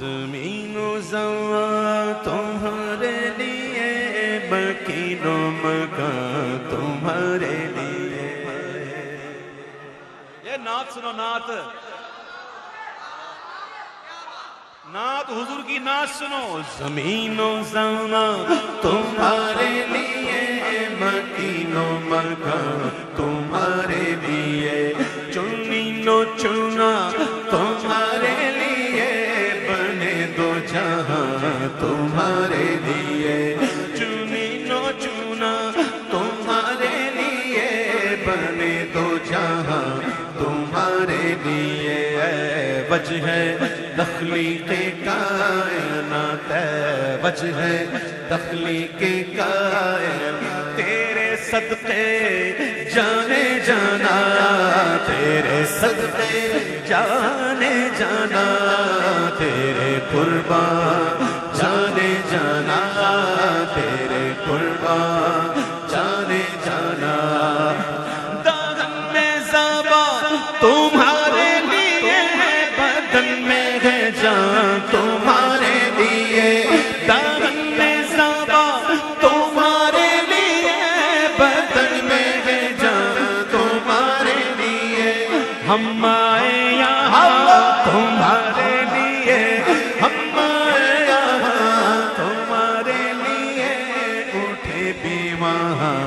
زمین و زمان تمہارے لیے، مکین و مکان تمہارے لیے. یہ نعت سنو، نعت نعت حضور کی نعت سنو. زمین و زمان تمہارے لیے، مکین و مکان تمہارے لیے. چنین و چنا تمہارے لیے، بنے دو جہاں تمہارے لیے. چنین و چنا تمہارے لیے، بنے دو جہاں تمہارے لیے. وجہ تخلیق کائنات، وجہ تخلیق کائنات، تیرے صدقے جانے جانا، تیرے صدقے جانے جانا، تیرے قربان جانے جانا، تیرے قربان جانے جانا. دامن میں زبا تمہارے لیے، بدن میں ہے جان تمہارے لیے. دامن میں زبا تمہارے لیے، بدن میں ہے جان تمہارے لیے. ہم آئے یہاں تمہارے لیے، ہم آئے یہاں تمہارے لیے. اٹھے بھی وہاں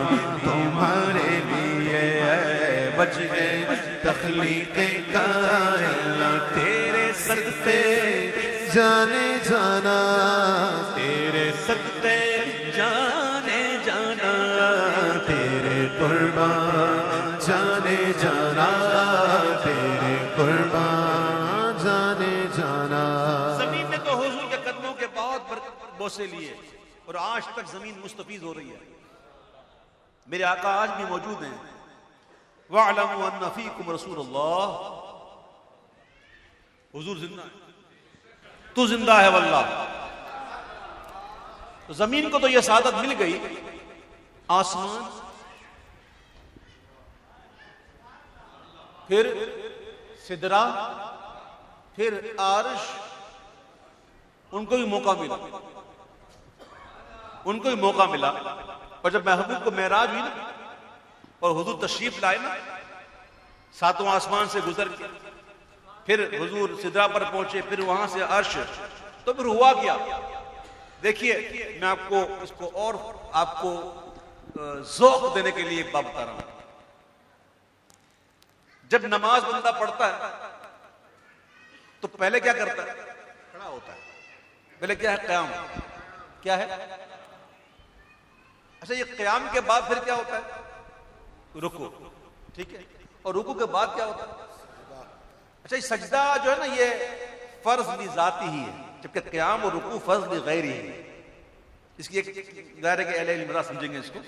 تمہارے لیے. وجہ تخلیق کائنات، تیرے صدقے جانے جانا، تیرے صدقے جانے جانا، تیرے قربان جانے جانا، تیرے قربان جانے جانا. زمین نے تو حضور کے قدموں کے بہت بوسے لیے اور آج تک زمین مستفیض ہو رہی ہے. میرے آقا آج بھی موجود ہیں. وَاعْلَمُوا أَنَّ فِيكُمْ رَسُولَ اللَّهِ. حضور زندہ ہے، تو زندہ ہے واللہ. تو زمین کو تو یہ سعادت مل گئی، آسمان پھر سدرہ پھر عرش، ان کو بھی موقع ملا، ان کو بھی موقع ملا. اور جب محبوب کو معراج ہوئی نا اور حضور تشریف لائے نا، ساتوں آسمان سے گزر کے پھر حضور سدرہ پر پہنچے، پھر وہاں سے عرش، تو پھر ہوا کیا. دیکھیے میں آپ کو اس کو اور آپ کو ذوق دینے کے لیے ایک بات بتا رہا ہوں. جب نماز بندہ پڑھتا ہے تو پہلے کیا کرتا ہے؟ کھڑا ہوتا ہے. پہلے کیا ہے؟ قیام. کیا ہے؟ اچھا یہ قیام کے بعد پھر کیا ہوتا ہے؟ رکوع. ٹھیک ہے. اور رکوع کے بعد کیا ہوتا ہے؟ اچھا یہ سجدہ جو ہے نا یہ فرض ذاتی ہی ہے، جبکہ قیام اور رکوع فرض غیری ہے. اس کی ایک ظاہر ہے کہ اہل علم سمجھیں گے اس کو،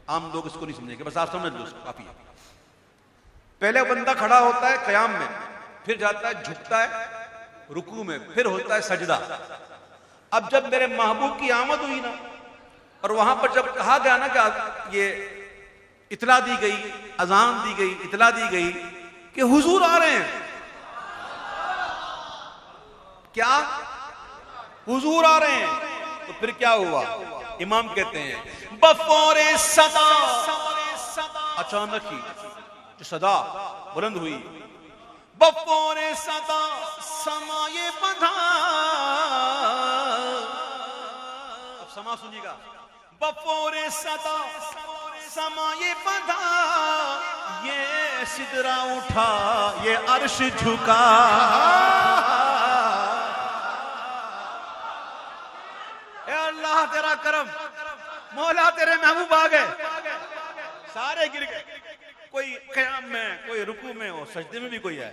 عام لوگ اس کو نہیں سمجھیں گے، بس آپ سمجھ لو اس کو کافی ہے. پہلے بندہ کھڑا ہوتا ہے قیام میں، پھر جاتا ہے جھکتا ہے رکوع میں، پھر ہوتا ہے سجدہ. اب جب میرے محبوب کی آمد ہوئی نا اور وہاں پر جب کہا گیا نا کہ یہ اطلاع دی گئی، اذان دی گئی، اطلاع دی گئی کہ حضور آ رہے ہیں. کیا حضور آ رہے ہیں؟ تو پھر کیا ہوا؟ امام کہتے ہیں بفور صدا، اچانک ہی جو صدا بلند ہوئی، بفور صدا سمائے بندھا. اب سما سنیے گا. بفور صدا سمائے بندھا، یہ سدرہ اٹھا یہ عرش جھکا. اے اللہ تیرا کرم، مولا تیرے محبوب آ گئے، سارے گر گئے. کوئی قیام میں، کوئی رکوع میں، اور سجدے میں بھی کوئی ہے.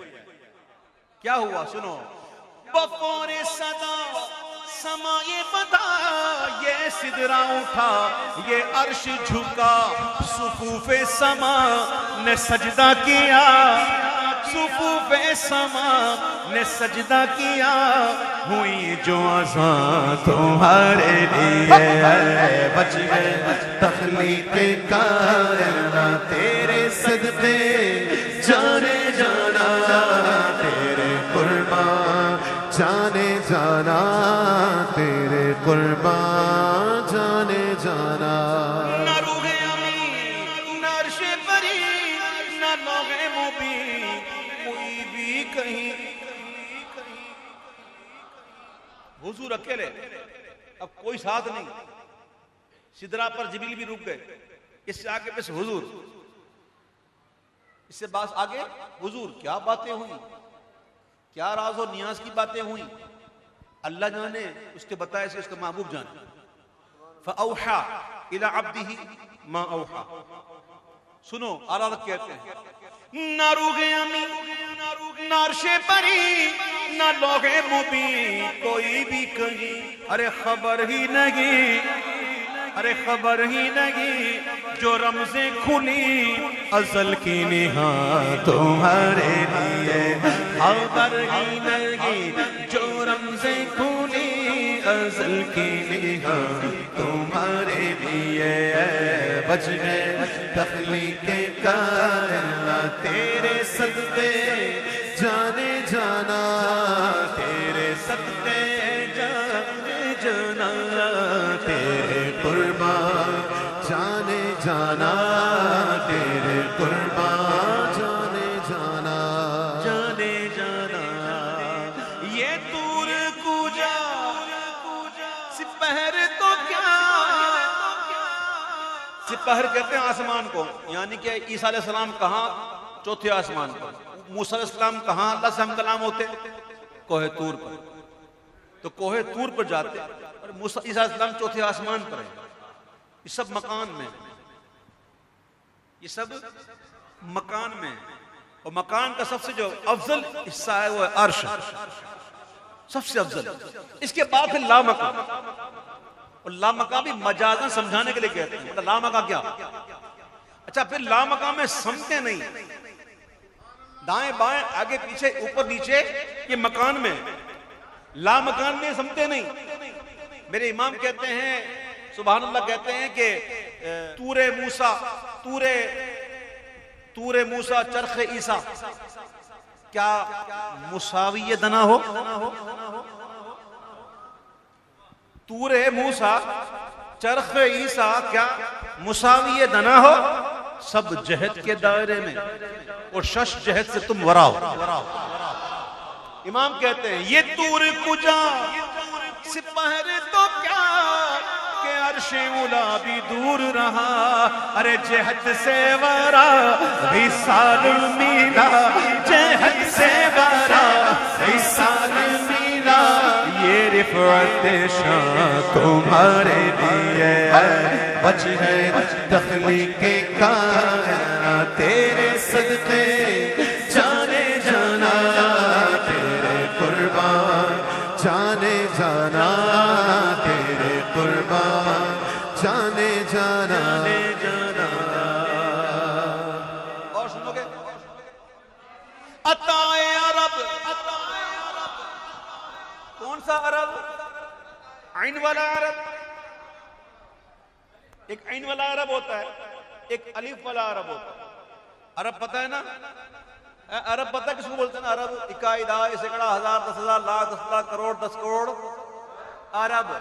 کیا ہوا سنو. بفور صدا سمائے بتا، یہ سدرہ اٹھا یہ عرش جھکا. صفوف سما نے سجدہ کیا، صفوف سما نے سجدہ کیا. ہوئی جو اذان تمہارے لیے، بچ گئے تخلیق کائنات، تیرے صدقے جانے جانا، تیرے قربان جانے جانا. جانا تیرے قربان جانے جانا نہ روح امی نہ عرش بری نہ لوح مبین کوئی بھی کہیں حضور اکیلے اب کوئی ساتھ نہیں سدرا پر جبریل بھی رک گئے اس سے آگے بس حضور اس سے بات آگے حضور کیا باتیں ہوئی کیا راز و نیاز کی باتیں ہوئی اللہ جانے اس کے بتائے سے اس کا محبوب جانے فَأَوْحَى إِلَىٰ عَبْدِهِ مَا أَوْحَى سنو آلہ کہتے ہیں نہ روح امی نہ عرش بری نہ لوح مبین کوئی بھی کہیں ارے خبر ہی نہیں ارے خبر ہی نہیں جو رمزیں کھلی ازل کی نہا تمہارے لیے خبر ہی نہیں جو رمزیں کھلی ازل کی نہا تمہارے لیے بچ گئے تخلیق کائنات تیرے صدقے جانے جانا تیرے صدقے جانے جانا تیرے قربان جانے جانا تیرے قربان جانے جانا جانے جانا یہ دور کوجا سپہر تو کیا سپہر کہتے ہیں آسمان کو یعنی کہ عیسیٰ علیہ السلام کہاں چوتھے آسمان پر موسیٰ علیہ السلام کہاں اللہ سے ہم کلام ہوتے کوہ طور پر تو کوہ طور پر جاتے اور موسیٰ عیسیٰ علیہ السلام چوتھے آسمان پر ہے یہ سب مکان میں یہ سب مکان میں اور مکان کا سب سے جو افضل حصہ ہے وہ ہے عرش سب سے افضل اس کے بعد پھر لامکان اور لامکان بھی مجازاً سمجھانے کے لیے کہتے ہیں لامکان کیا اچھا پھر لامکان میں سمتے نہیں دائیں بائیں آگے پیچھے اوپر نیچے یہ مکان میں لامکان میں سمتے نہیں میرے امام کہتے ہیں سبحان اللہ کہتے ہیں کہ تور موسیٰ چرخ عیسیٰ کیا مساوی دنا ہو تور موسیٰ چرخ عیسیٰ کیا مساوی دنا ہو سب جہد کے دائرے میں اور شش جہد سے تم وراؤ امام کہتے ہیں یہ تور کجا سپہر تو کیا کہ عرش اولا بھی دور رہا ارے جہد سے ورا وصال میلا جہد سے ورا وصال میلا یہ رفعت شان تمہارے لیے بچ ہے تخلیق کائنات تیرے صدقے جانے جانا تیرے قربان جانے جانا تیرے قربان جانے جانا اور سنو گے عطائے عرب کون سا عرب عین والا عرب ایک عین والا عرب ہوتا ہے ایک الف والا عرب ہوتا ہے عرب پتہ ہے نا عرب پتہ کس کو بولتے ہیں نا عرب اکائی دہائی سینکڑا ہزار دس ہزار لاکھ 10 لاکھ کروڑ 10 کروڑ عرب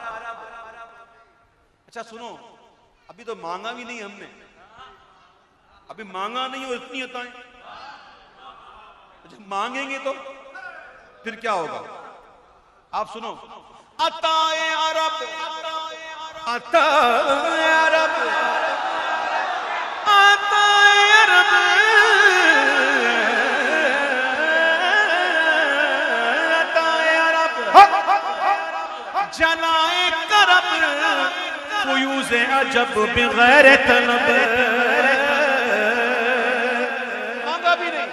اچھا سنو ابھی تو مانگا بھی نہیں ہم نے ابھی مانگا نہیں اور اتنی عطائیں اچھا مانگیں گے تو پھر کیا ہوگا آپ سنو عطائے عرب عطائے عرب عطائے عرب عطائے عرب جلائے کرب فیوز عجب بغیر طلب مانگا بھی نہیں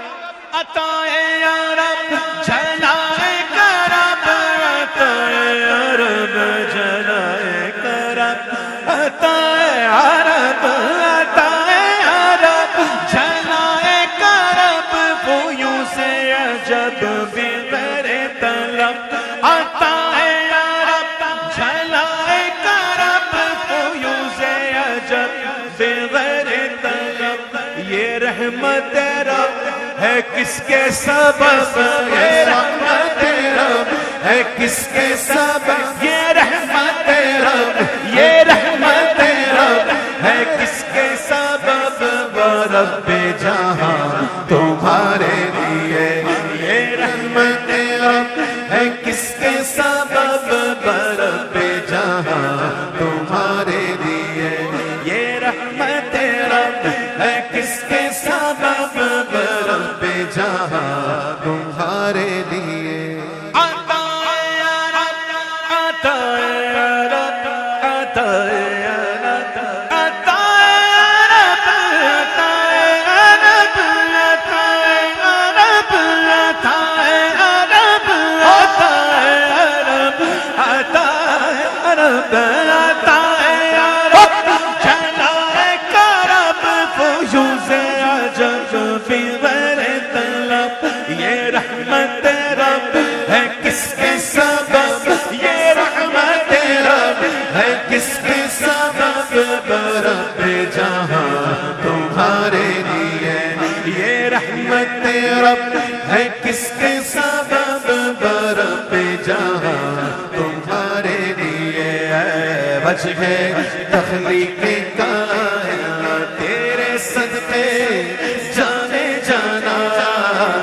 عطائے عرب جلائے کرب عطائے عرب جلائے کرب عطائے عرب عطائے عرب جلائے کرب فیوز عجب بغیر طلب عطائے عرب جلائے کرب فیوز عجب بغیر طلب یہ رحمت رب ہے کس کے سبب یہ رحمت رب ہے کس کے سبب یہ رحمت رب یہ رحمت رب ہے کس کے سبب رب جہاں تمہارے لیے یہ رحمت رب ہے کس کے سبب رب جہاں تمہارے لیے یہ رحمت رب ہے کس کے سبب رب جہاں تمہارے لیے رب ہے کس کے سبب رب جہاں تمہارے لیے وجہ تخلیق کائنات تیرے صدقے جانے جانا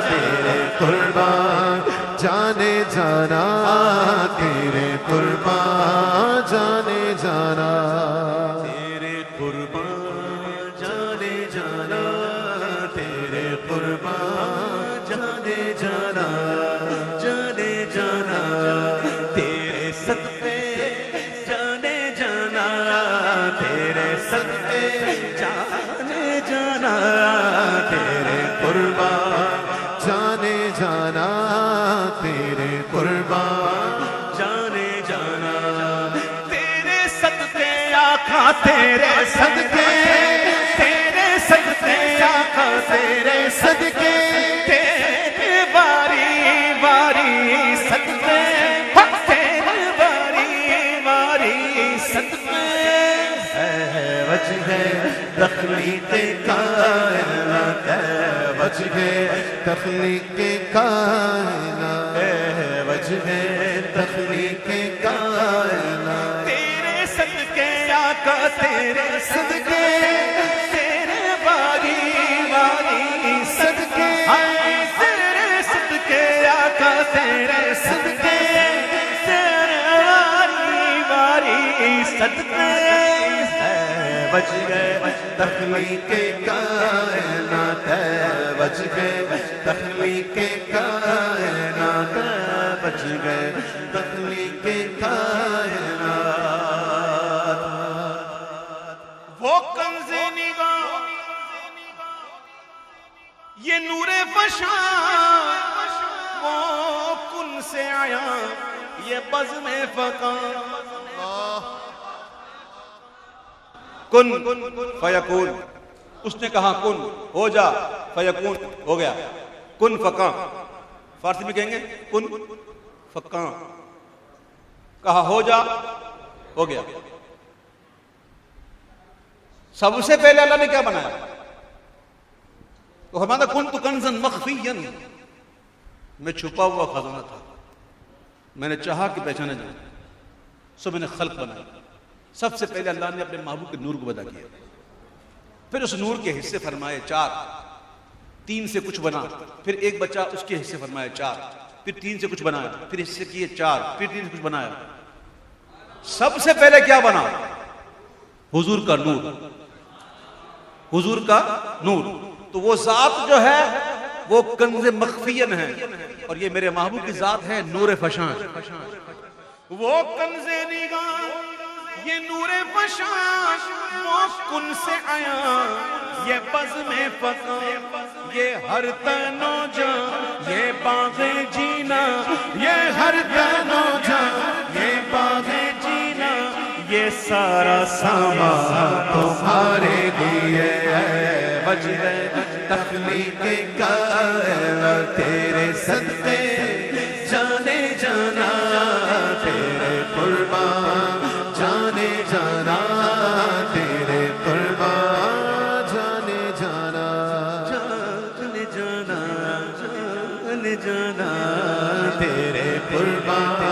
تیرے قربان جانے جانا تیرے قربان جانے جانا تیرے قربان جانے جانا تیرے قربان جانے جانا جانے جانا تیرے صدقے جانے جانا تیرے صدقے جانے جانا تیرے قربان جانے جانا تیرے قربان جانے جانا تیرے صدقے آقا تیرے صدقے تیرے صدقے آقا تیرے صدقے تیرے باری باری صدقے تیرے باری باری صدقے ہے وجہ تخلیق کائنات ہے وجہ تخلیق کائنات ہے وجہ تخلیق کائنات تیرے صدقے آقا تیرے صدقے تیرے باری باری صدقے تیرے صدقے آقا تیرے صدقے تیرے باری باری صدقے ہے وجہ تخلیق کائنات ہے وجہ تخلیق کائنات ہے وجہ تخلیق کائنات وہ کنز نگاہ یہ نور فشاں وہ کن سے آیا یہ بزم فقاں کن فیکون اس نے کہا کن ہو جا فیکون ہو گیا کن فقاں فارسی میں کہیں گے کن فقاں کہا ہو جا ہو گیا سب سے پہلے اللہ نے کیا بنایا تو ہمارا کن تو کنزن مخفین میں چھپا ہوا خزانہ تھا میں نے چاہا کہ پہچانا جائے سو میں نے خلق بنایا سب سے پہلے اللہ نے اپنے محبوب کے نور کو پیدا کیا پھر اس نور کے حصے فرمائے 4 3 سے کچھ بنا پھر ایک بچہ اس کے حصے فرمائے 4 پھر 3 سے کچھ بنایا پھر حصے کیے 4 پھر 3 سے کچھ بنایا سب سے پہلے کیا بنا حضور کا نور حضور کا نور تو وہ ذات جو ہے وہ کنز مخفین ہے اور یہ میرے محبوب کی ذات ہے نور فشاں وہ کنز نگاہ یہ نور فشاں وہ کن سے آیا یہ بزم فقاں یہ ہر تن و جان یہ باغ جینا یہ ہر تن و جان یہ باغ جینا یہ سارا سامان تمہارے لیے ہے وجہ تخلیق کائنات تیرے صدقے جانے جانا تیرے قربان جانے جانا تیرے قربان جانے جانا جانے جانا جانے جانا تیرے قربان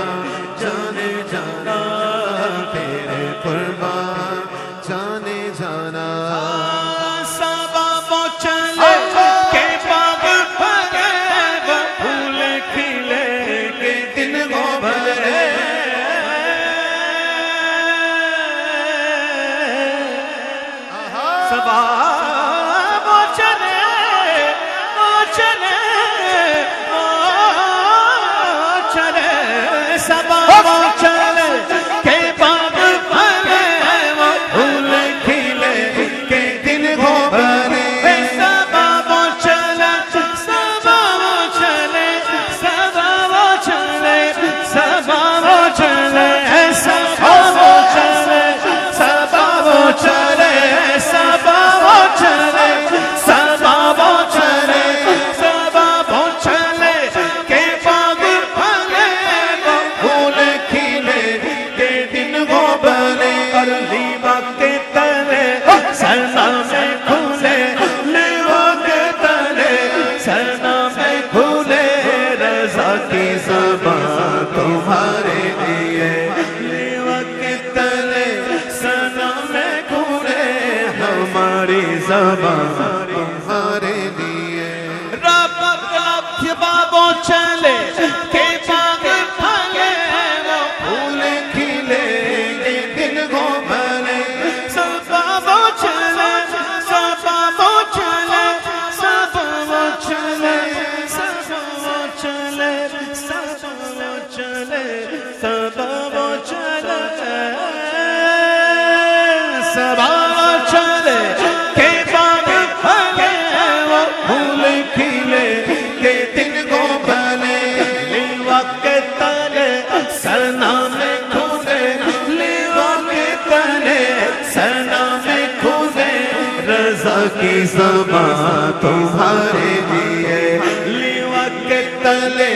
کی زبان تمہارے لیے لیوا کے تلے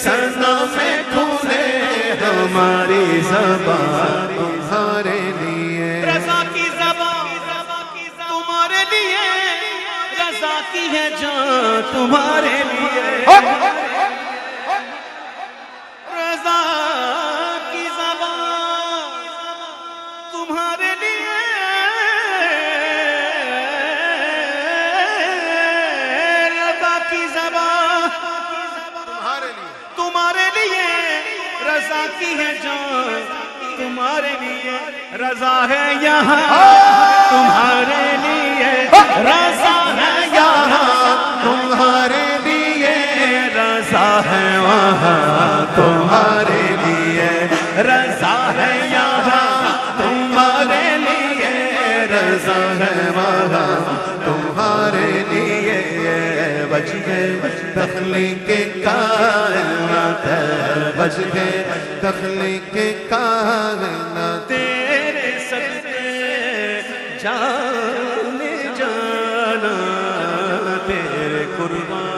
سنا میں کھولے ہماری زبان تمہارے لیے رضا کی زبان تمہارے لیے رضا کی ہے جان تمہارے لیے رضا کی زبان تمہارے لیے رضا کی زبان تمہارے لیے رضا کی ہے جان تمہارے لیے رضا ہے یہاں تمہارے لیے رضا ہے یہاں تمہارے لیے رضا ہے وہاں تمہارے لیے رضا ہے یہاں تمہارے لیے رضا ہے وہاں تمہارے لیے وجہ تخلیق کائنات ہے وجہ تخلیق کائنات تیرے صدقے جان جانا تیرے قربان